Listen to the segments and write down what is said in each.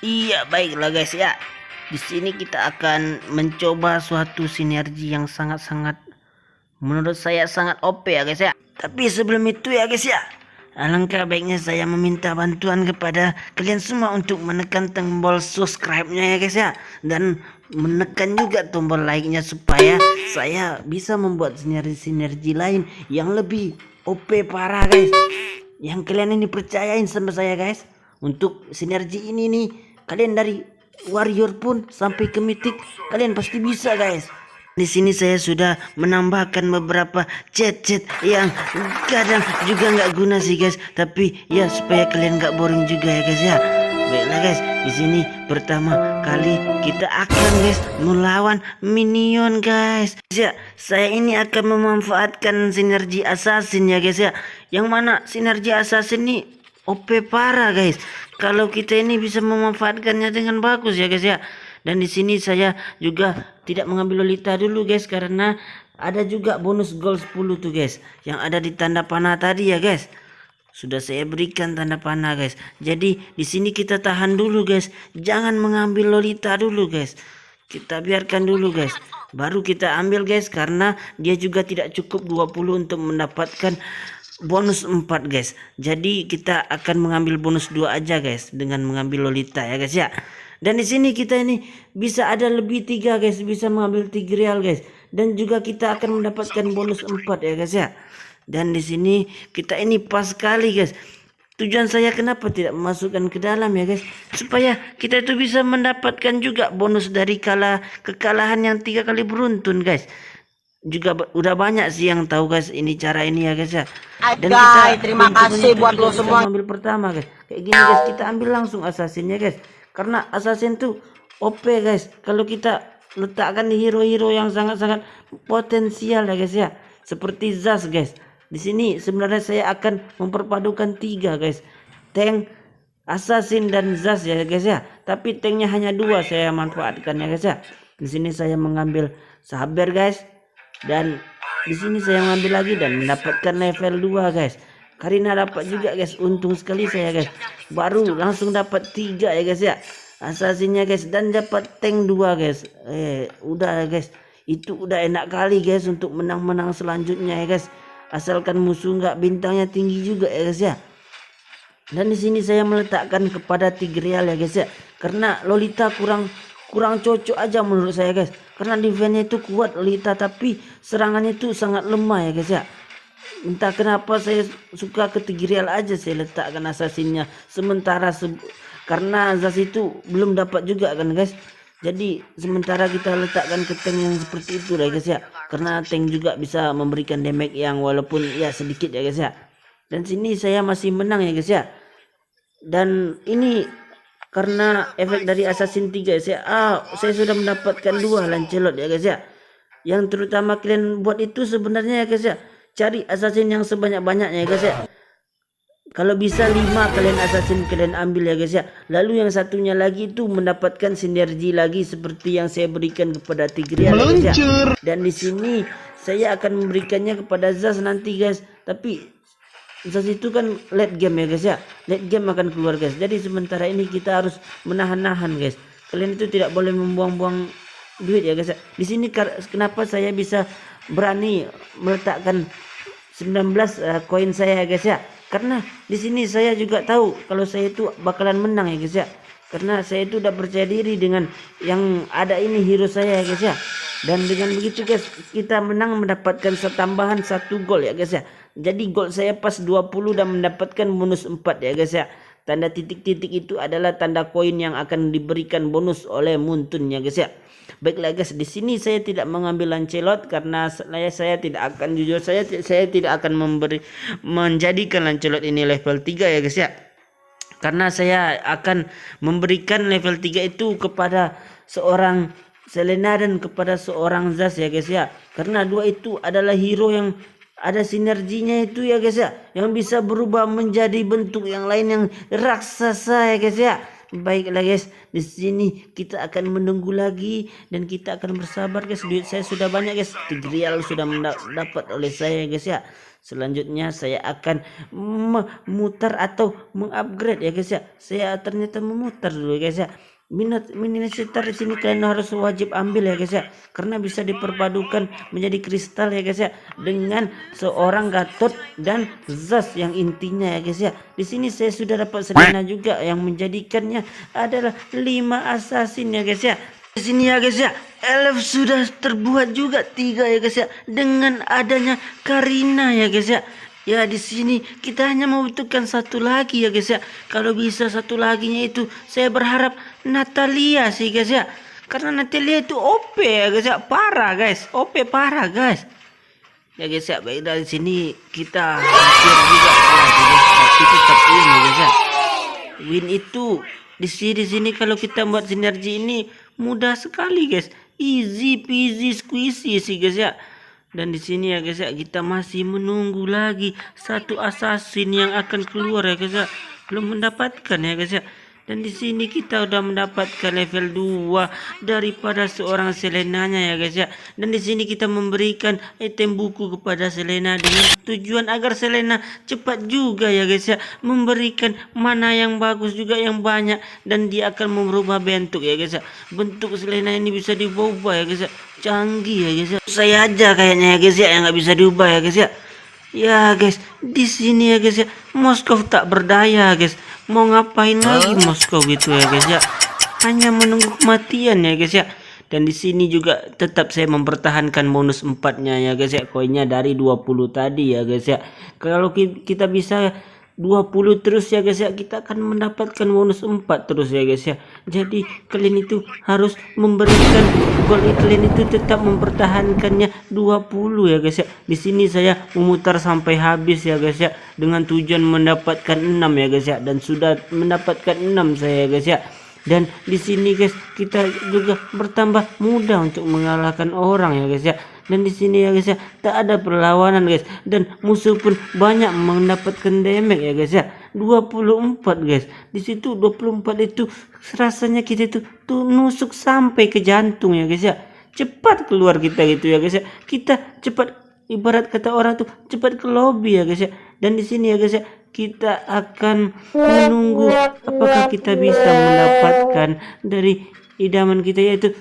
Iya, baiklah guys ya. Di sini kita akan mencoba suatu sinergi yang sangat-sangat menurut saya sangat OP ya guys ya. Tapi sebelum itu ya guys ya, alangkah baiknya saya meminta bantuan kepada kalian semua untuk menekan tombol subscribe-nya ya guys ya, dan menekan juga tombol like-nya supaya saya bisa membuat sinergi-sinergi lain yang lebih OP parah guys. Yang kalian ini percayain sama saya guys. Untuk sinergi ini nih, kalian dari warrior pun sampai ke mythic kalian pasti bisa guys. Di sini saya sudah menambahkan beberapa chat-chat yang kadang juga nggak guna sih guys, tapi ya supaya kalian nggak boring juga ya guys ya. Baiklah guys, di sini pertama kali kita akan guys melawan minion guys. Ya, saya ini akan memanfaatkan sinergi assassin ya guys ya. Yang mana sinergi assassin ini OP parah guys. Kalau kita ini bisa memanfaatkannya dengan bagus ya guys ya. Dan di sini saya juga tidak mengambil Lolita dulu guys, karena ada juga bonus gold 10 tuh guys yang ada di tanda panah tadi ya guys. Sudah saya berikan tanda panah guys. Jadi di sini kita tahan dulu guys. Jangan mengambil Lolita dulu guys. Kita biarkan dulu guys. Baru kita ambil guys, karena dia juga tidak cukup 20 untuk mendapatkan bonus 4 guys. Jadi kita akan mengambil bonus 2 aja guys dengan mengambil Lolita ya guys ya. Dan di sini kita ini bisa ada lebih 3 guys, bisa mengambil Tigreal guys. Dan juga kita akan mendapatkan bonus 4 ya guys ya. Dan di sini kita ini pas sekali guys. Tujuan saya kenapa tidak memasukkan ke dalam ya guys, supaya kita itu bisa mendapatkan juga bonus dari kekalahan yang 3 kali beruntun guys. Juga udah banyak sih yang tahu guys ini cara ini ya guys ya. Dan kita terima kasih buat lo semua. Ambil pertama guys, kayak gini guys, kita ambil langsung assassinnya guys, karena assassin tuh OP guys. Kalau kita letakkan di hero-hero yang sangat-sangat potensial ya guys ya, seperti Zas guys. Di sini sebenarnya saya akan memperpadukan 3 guys, tank, assassin dan Zas ya guys ya. Tapi tanknya hanya 2 saya manfaatkan ya guys ya. Di sini saya mengambil sabar guys. Dan di sini saya mengambil lagi dan mendapatkan level 2 guys. Karina dapat juga guys, untung sekali saya guys. Baru langsung dapat 3 ya guys ya, assassinnya guys, dan dapat tank 2 guys. Udah guys, itu udah enak kali guys untuk menang-menang selanjutnya ya guys. Asalkan musuh nggak bintangnya tinggi juga ya guys ya. Dan di sini saya meletakkan kepada Tigreal ya guys ya, karena Lolita kurang cocok aja menurut saya guys. Karena defense-nya itu kuat Lolita, tapi serangannya itu sangat lemah ya guys ya. Entah kenapa saya suka ke Tigreal aja saya letakkan assassinnya. Sementara karena Zas itu belum dapat juga kan guys. Jadi sementara kita letakkan ke tank yang seperti itu ya guys ya. Karena tank juga bisa memberikan damage yang walaupun ya sedikit ya guys ya. Dan sini saya masih menang ya guys ya. Dan ini karena efek dari assassin 3 saya sudah mendapatkan 2 Lancelot ya guys ya. Yang terutama kalian buat itu sebenarnya ya guys ya, cari assassin yang sebanyak-banyaknya ya guys ya. Kalau bisa 5 kalian assassin kalian ambil ya guys ya. Lalu yang satunya lagi itu mendapatkan sinergi lagi seperti yang saya berikan kepada Tigreal ya guys ya. Dan di sini saya akan memberikannya kepada Zas nanti guys. Tapi Zas itu kan late game ya guys ya. Late game akan keluar guys. Jadi sementara ini kita harus menahan-nahan guys. Kalian itu tidak boleh membuang-buang duit ya guys ya. Di sini kenapa saya bisa berani meletakkan 19 koin saya ya guys ya. Karena di sini saya juga tahu kalau saya itu bakalan menang ya guys ya. Karena saya itu udah percaya diri dengan yang ada ini hero saya ya guys ya. Dan dengan begitu guys, kita menang mendapatkan tambahan 1 gol ya guys ya. Jadi gol saya pas 20 dan mendapatkan bonus 4 ya guys ya. Tanda titik-titik itu adalah tanda koin yang akan diberikan bonus oleh Muntun ya guys ya. Baiklah guys, di sini saya tidak mengambil Lancelot karena saya tidak akan, jujur saya tidak akan menjadikan Lancelot ini level 3 ya guys ya. Karena saya akan memberikan level 3 itu kepada seorang Selena dan kepada seorang Zas ya guys ya. Karena 2 itu adalah hero yang ada sinerginya itu ya guys ya, yang bisa berubah menjadi bentuk yang lain yang raksasa ya guys ya. Baiklah guys, di sini kita akan menunggu lagi dan kita akan bersabar guys. Duit saya sudah banyak guys, Tigreal sudah dapat oleh saya guys ya. Selanjutnya saya akan memutar atau mengupgrade ya guys ya. Saya ternyata memutar dulu guys ya. Mini sitar di sini kalian harus wajib ambil ya guys ya, karena bisa diperpadukan menjadi kristal ya guys ya, dengan seorang Gatot dan Zas yang intinya ya guys ya. Di sini saya sudah dapat Selena juga yang menjadikannya adalah 5 assassin ya guys ya. Di sini ya guys ya, elf sudah terbuat juga 3 ya guys ya, dengan adanya Karina ya guys ya. Ya di sini kita hanya membutuhkan satu lagi ya guys ya. Kalau bisa satu laginya itu saya berharap Natalia sih guys ya. Karena Natalia itu OP ya guys ya, parah guys, OP parah guys. Ya guys ya, baik dari sini kita hampir juga kalah guys, tapi tetap win ya guys ya. Win itu di sini kalau kita buat sinergi ini mudah sekali guys, easy peasy squeezy sih guys ya. Dan di sini ya guys ya, kita masih menunggu lagi satu assassin yang akan keluar ya guys ya, belum mendapatkan ya guys ya. Dan di sini kita udah mendapatkan level 2 daripada seorang Selenanya ya guys ya. Dan di sini kita memberikan item buku kepada Selena dengan tujuan agar Selena cepat juga ya guys ya, memberikan mana yang bagus juga yang banyak, dan dia akan merubah bentuk ya guys ya. Bentuk Selena ini bisa diubah ya guys ya, canggih ya guys ya. Saya aja kayaknya ya guys ya yang nggak bisa diubah ya guys ya. Ya guys, di sini ya guys ya, Moskov tak berdaya guys. Mau ngapain lagi Moskov gitu ya guys ya? Hanya menunggu kematian ya guys ya. Dan di sini juga tetap saya mempertahankan bonus 4-nya ya guys ya. Koinnya dari 20 tadi ya guys ya. Kalau kita bisa 20 terus ya guys ya, kita akan mendapatkan bonus 4 terus ya guys ya. Jadi kalian itu harus memberikan gol, kalian itu tetap mempertahankannya 20 ya guys ya. Di sini saya memutar sampai habis ya guys ya, dengan tujuan mendapatkan 6 ya guys ya, dan sudah mendapatkan 6 saya ya guys ya. Dan di sini guys kita juga bertambah mudah untuk mengalahkan orang ya guys ya. Dan di sini ya guys ya, tak ada perlawanan guys, dan musuh pun banyak mendapatkan damage ya guys ya, 24 guys. Di situ 24 itu rasanya kita tuh nusuk sampai ke jantung ya guys ya. Cepat keluar kita gitu ya guys ya. Kita cepat, ibarat kata orang tuh cepat ke lobby ya guys ya. Dan di sini ya guys ya, kita akan menunggu apakah kita bisa mendapatkan dari idaman kita, yaitu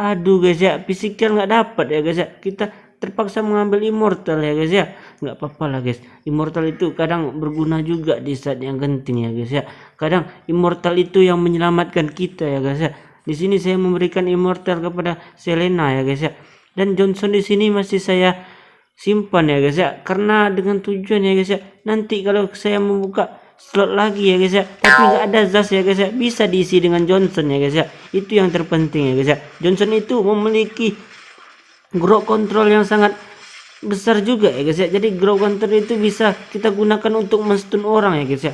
aduh guys ya, physical nggak dapat ya guys ya. Kita terpaksa mengambil immortal ya guys ya. Nggak apa-apa lah guys, immortal itu kadang berguna juga di saat yang genting ya guys ya. Kadang immortal itu yang menyelamatkan kita ya guys ya. Di sini saya memberikan immortal kepada Selena ya guys ya. Dan Johnson di sini masih saya simpan ya guys ya, karena dengan tujuan ya guys ya, nanti kalau saya membuka slot lagi ya guys ya, tapi nggak ada Zas ya guys ya, bisa diisi dengan Johnson ya guys ya. Itu yang terpenting ya guys ya. Johnson itu memiliki grow control yang sangat besar juga ya guys ya. Jadi grow control itu bisa kita gunakan untuk menstun orang ya guys ya.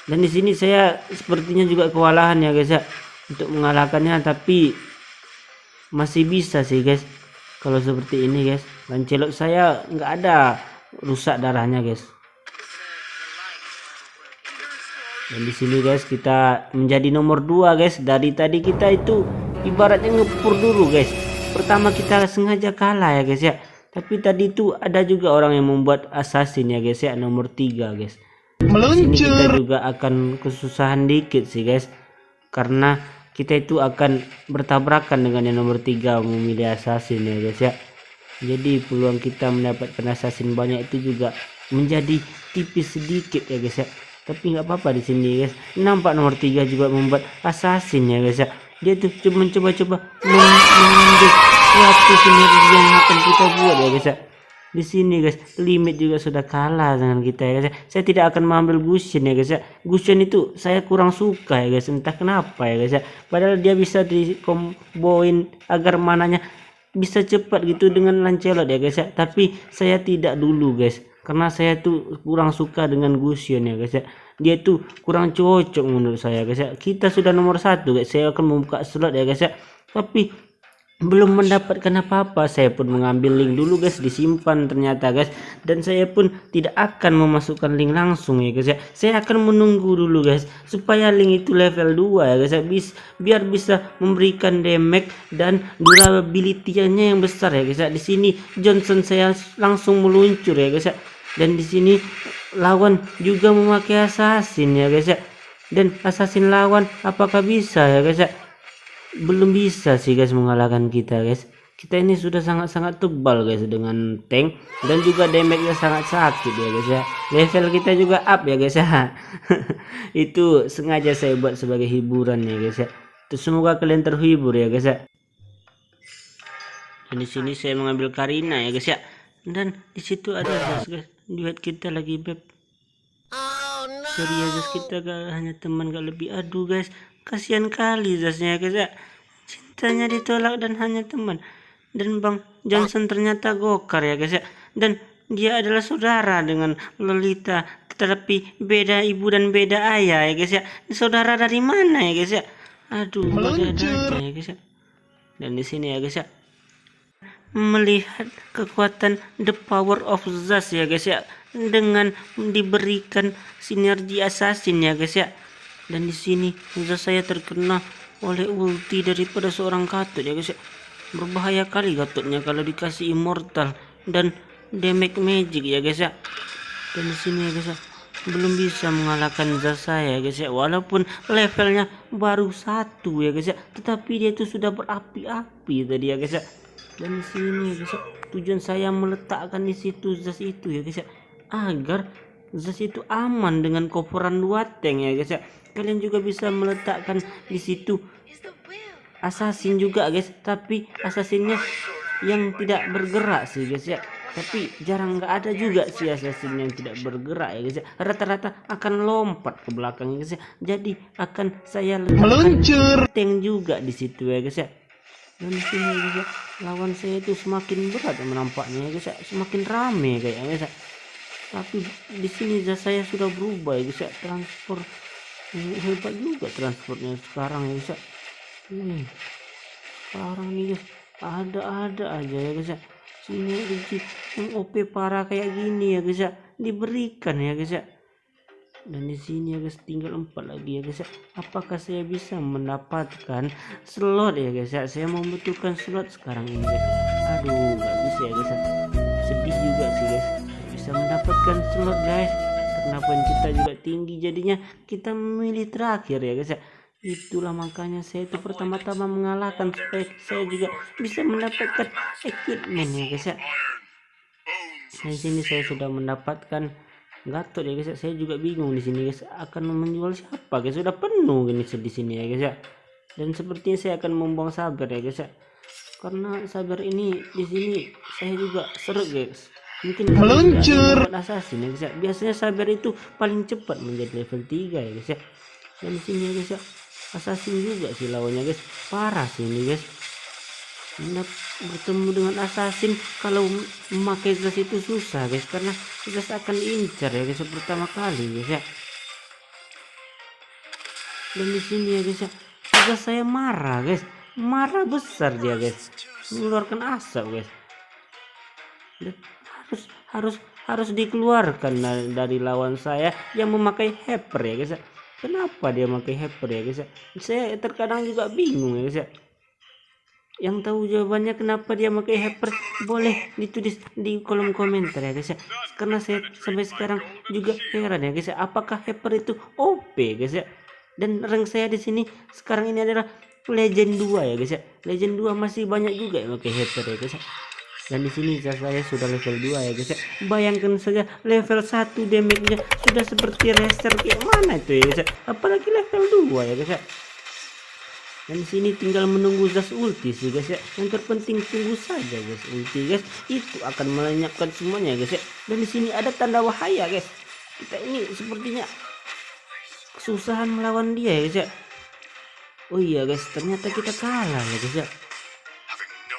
Dan di sini saya sepertinya juga kewalahan ya guys ya untuk mengalahkannya, tapi masih bisa sih guys kalau seperti ini guys. Lancelot saya nggak ada rusak darahnya guys. Dan di sini guys kita menjadi nomor 2 guys. Dari tadi kita itu ibaratnya ngepur dulu guys. Pertama kita sengaja kalah ya guys ya. Tapi tadi itu ada juga orang yang membuat assassin ya guys ya, nomor 3 guys. Di sini kita juga akan kesusahan dikit sih guys, karena kita itu akan bertabrakan dengan yang nomor 3 memilih assassin ya guys ya. Jadi peluang kita mendapatkan assassin banyak itu juga menjadi tipis sedikit ya guys ya. Tapi nggak apa-apa, di sini guys nampak nomor 3 juga membuat assassin ya guys ya. Dia tuh cuma coba-coba mengambil suatu sinergi yang akan kita buat ya guys ya. Di sini guys limit juga sudah kalah dengan kita ya guys ya. Saya tidak akan mengambil Gusion ya guys ya. Gusion itu saya kurang suka ya guys, entah kenapa ya guys ya. Padahal dia bisa dikomboin agar mananya bisa cepat gitu dengan Lancelot ya guys ya. Tapi saya tidak dulu guys, karena saya tuh kurang suka dengan Gusion ya guys ya. Dia tuh kurang cocok menurut saya guys ya. Kita sudah nomor 1 guys, saya akan membuka slot ya guys ya. Tapi belum mendapatkan apa-apa. Saya pun mengambil link dulu guys, disimpan ternyata guys, dan saya pun tidak akan memasukkan link langsung ya guys ya. Saya akan menunggu dulu guys supaya link itu level 2 ya guys ya, biar bisa memberikan damage dan durability-nya yang besar ya guys ya. Di sini Johnson saya langsung meluncur ya guys ya, dan di sini lawan juga memakai assassin ya guys ya, dan assassin lawan apakah bisa ya guys ya? Belum bisa sih guys mengalahkan kita guys. Kita ini sudah sangat-sangat tebal guys dengan tank, dan juga damage-nya sangat sakit ya guys ya. Level kita juga up ya guys ya. Itu sengaja saya buat sebagai hiburan ya guys ya. Terus semoga kalian terhibur ya guys ya. Dan di sini saya mengambil Karina ya guys ya. Dan di situ ada guys. Duet kita lagi beb. Sorry ya guys, kita hanya teman gak lebih. Aduh guys, kasihan kali Zasnya guys ya, cintanya ditolak dan hanya teman. Dan Bang Johnson ternyata gokar ya guys ya, dan dia adalah saudara dengan Lolita, tetapi beda ibu dan beda ayah ya guys ya. Saudara dari mana ya guys ya? Aduh, ada ya guys ya. Dan di sini ya guys ya, melihat kekuatan the power of Zaz ya guys ya, dengan diberikan sinergi assassin ya guys ya. Dan di sini Zaz saya terkena oleh ulti daripada seorang Gatot ya guys ya. Berbahaya kali Gatotnya kalau dikasih immortal dan damage magic ya guys ya. Dan di sini ya guys ya, belum bisa mengalahkan Zaz saya ya guys ya, walaupun levelnya baru 1 ya guys ya, tetapi dia itu sudah berapi-api tadi ya guys ya. Dan di sini ya guys ya, tujuan saya meletakkan di situ Zaz itu ya guys ya, agar Zaz itu aman dengan coveran 2 tank ya guys ya. Kalian juga bisa meletakkan di situ assassin juga guys, tapi assassinnya yang tidak bergerak sih guys ya. Tapi jarang nggak ada juga sih assassin yang tidak bergerak ya guys ya. Rata-rata akan lompat ke belakang ya guys ya. Jadi akan saya letakkan tank juga di situ ya guys ya. Dan di sini ya guys ya, lawan saya itu semakin berat menampaknya ya guys ya, semakin rame kayaknya guys ya. Tapi di sini saya sudah berubah ya guys ya, transfer hebat juga transportnya sekarang ya guys ya. Sekarang nih guys, ada aja ya guys ya. Sini yang OP parah kayak gini ya guys ya, diberikan ya guys ya. Dan di sini ya guys, tinggal 4 lagi ya guys ya. Apakah saya bisa mendapatkan slot ya guys ya? Saya membutuhkan slot sekarang ini guys. Aduh, nggak bisa ya guys ya. Sedih juga sih guys, nggak bisa mendapatkan slot guys. Karena poin kita juga tinggi, jadinya kita memilih terakhir ya guys ya. Itulah makanya saya itu pertama-tama mengalahkan supaya saya juga bisa mendapatkan equipment ya guys ya. Di sini saya sudah mendapatkan Gatot ya guys ya. Saya juga bingung di sini guys, akan menjual siapa guys, sudah penuh gini di sini ya guys ya. Dan sepertinya saya akan membuang sabar ya guys ya, karena sabar ini di sini saya juga seret guys. Mungkin meluncur assassin ya guys ya. Biasanya sabar itu paling cepat menjadi level 3 ya guys ya. Dan di sini ya guys ya, assassin juga sih lawannya guys, parah sih ini guys. Bertemu dengan assassin kalau memakai Zaz itu susah guys, karena Zaz akan diincar ya guys pertama kali guys ya. Dan di sini ya guys ya, Zaz saya marah guys, marah besar dia guys, mengeluarkan asap guys. Dan harus dikeluarkan dari lawan saya yang memakai hyper ya guys ya. Kenapa dia memakai hyper ya guys ya? Saya terkadang juga bingung ya guys ya. Yang tahu jawabannya kenapa dia pakai hyper, boleh ditulis di kolom komentar ya guys ya. Karena saya sampai sekarang juga heran ya guys ya, apakah hyper itu OP guys ya. Dan rank saya di sini sekarang ini adalah legend 2 ya guys ya. Legend 2 masih banyak juga yang pakai hyper ya guys ya. Dan di sini saya sudah level 2 ya guys ya. Bayangkan saja level 1 damage-nya sudah seperti racer kayak mana itu ya guys ya. Apalagi level 2 ya guys ya. Dan di sini tinggal menunggu Zaz ulti sih guys ya. Yang terpenting tunggu saja guys ulti guys, itu akan melenyapkan semuanya guys ya. Dan di sini ada tanda wahaya guys. Kita ini sepertinya kesusahan melawan dia ya guys ya. Oh iya guys, ternyata kita kalah ya guys ya.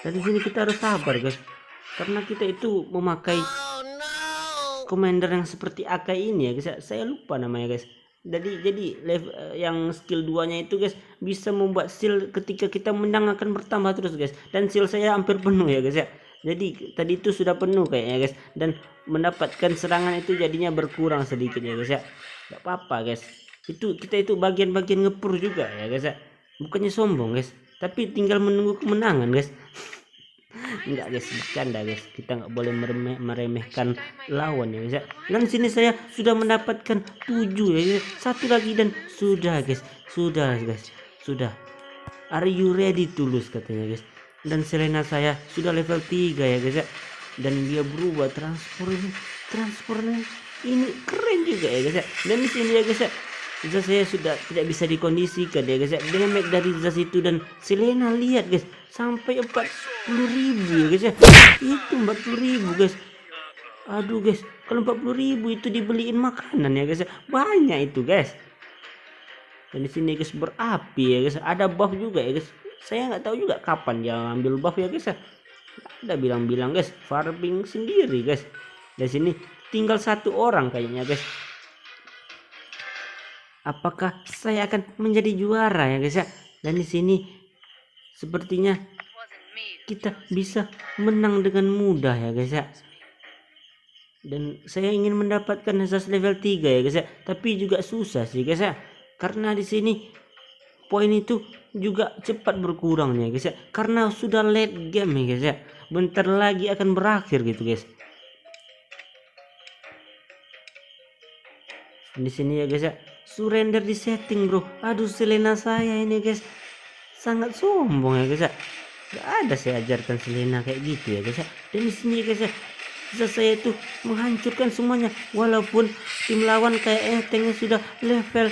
Dan di sini kita harus sabar guys, karena kita itu memakai commander yang seperti Akai ini ya guys ya. Saya lupa namanya guys. yang skill 2-nya itu guys bisa membuat seal ketika kita menang akan bertambah terus guys, dan seal saya hampir penuh ya guys ya. Jadi tadi itu sudah penuh kayaknya guys, dan mendapatkan serangan itu jadinya berkurang sedikit ya guys ya. Gak apa-apa guys, kita itu bagian-bagian ngepur juga ya guys ya, bukannya sombong guys, tapi tinggal menunggu kemenangan guys. Enggak guys, bercanda guys, kita nggak boleh meremehkan lawan ya guys ya. Dan sini saya sudah mendapatkan 7 ya guys, satu lagi dan sudah guys, sudah. Are you ready to lose katanya guys. Dan Selena saya sudah level 3 ya guys ya, dan dia berubah transfernya ini keren juga ya guys ya. Dan di sini ya guys ya, Zaz saya sudah tidak bisa dikondisikan ya guys ya, damage dari Zaz itu. Dan Selena lihat guys, sampai 40.000 ya guys ya, itu 40.000 guys. Aduh guys, kalau 40.000 itu dibeliin makanan ya guys ya, banyak itu guys. Dan di sini guys berapi ya guys, ada buff juga ya guys, saya nggak tahu juga kapan dia ngambil buff ya guys ya, ada bilang guys farming sendiri guys. Di sini tinggal 1 orang kayaknya guys. Apakah saya akan menjadi juara ya guys ya? Dan di sini sepertinya kita bisa menang dengan mudah ya guys ya. Dan saya ingin mendapatkan Zaz level 3 ya guys ya, tapi juga susah sih guys ya, karena di sini poin itu juga cepat berkurangnya guys ya, karena sudah late game ya guys ya, bentar lagi akan berakhir gitu guys. Di sini ya guys ya, surrender di setting bro. Aduh Selena saya ini guys sangat sombong ya guys ya, gak ada saya ajarkan Selena kayak gitu ya guys ya. Dan di sini ya guys ya, saya itu menghancurkan semuanya, walaupun tim lawan kayaknya tanknya sudah level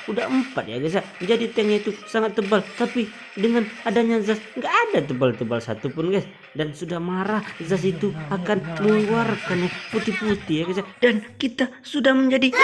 udah 4 ya guys ya, jadi tanknya itu sangat tebal, tapi dengan adanya Zaz nggak ada tebal-tebal satupun guys. Dan sudah marah, Zaz itu akan mengeluarkan putih-putih ya guys ya, dan kita sudah menjadi